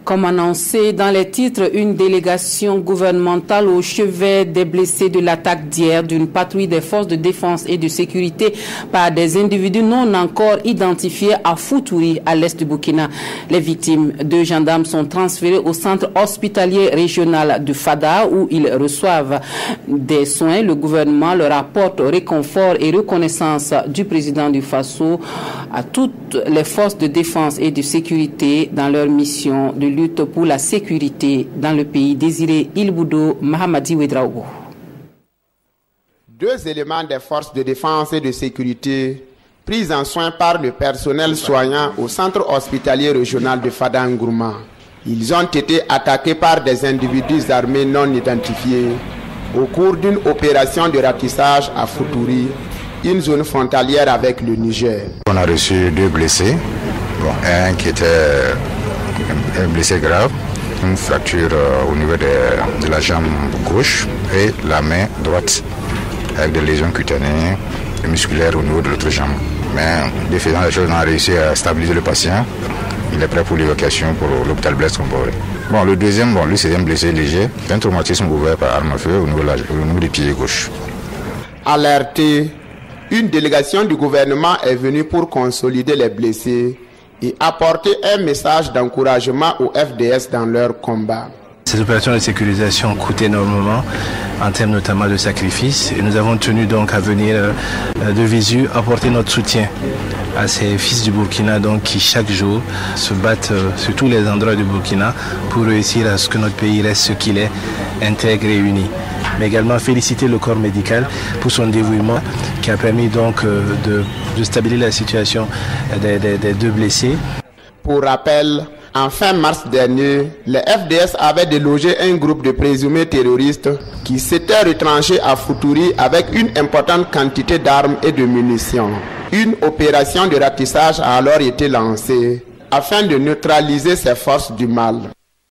Comme annoncé dans les titres, une délégation gouvernementale au chevet des blessés de l'attaque d'hier d'une patrouille des forces de défense et de sécurité par des individus non encore identifiés à Foutouri, à l'est du Burkina. Les victimes, 2 gendarmes, sont transférés au centre hospitalier régional de Fada où ils reçoivent des soins. Le gouvernement leur apporte réconfort et reconnaissance du président du Faso à toutes les forces de défense et de sécurité dans leur mission de lutte pour la sécurité dans le pays. Désiré Ilboudo, Mahamadi Ouedraogo. 2 éléments des forces de défense et de sécurité pris en soin par le personnel soignant au centre hospitalier régional de Fada-Ngourma. Ils ont été attaqués par des individus armés non identifiés au cours d'une opération de ratissage à Foutouri, une zone frontalière avec le Niger. On a reçu 2 blessés, un qui était un blessé grave, une fracture au niveau de la jambe gauche et la main droite avec des lésions cutanées et musculaires au niveau de l'autre jambe. Mais de faisant les choses, on a réussi à stabiliser le patient. Il est prêt pour l'évacuation pour l'hôpital Blaise Compaoré. Le deuxième, lui c'est un blessé léger, un traumatisme ouvert par arme à feu au niveau du pied gauche. Alerté, une délégation du gouvernement est venue pour consolider les blessés et apporter un message d'encouragement aux FDS dans leur combat. Ces opérations de sécurisation coûtent énormément en termes notamment de sacrifices et nous avons tenu donc à venir de visu apporter notre soutien à ces fils du Burkina qui chaque jour se battent sur tous les endroits du Burkina pour réussir à ce que notre pays reste ce qu'il est, intègre et uni. Mais également féliciter le corps médical pour son dévouement qui a permis donc de stabiliser la situation des 2 blessés. Pour rappel, en fin mars dernier, les FDS avaient délogé un groupe de présumés terroristes qui s'étaient retranchés à Foutouri avec une importante quantité d'armes et de munitions. Une opération de ratissage a alors été lancée afin de neutraliser ces forces du mal.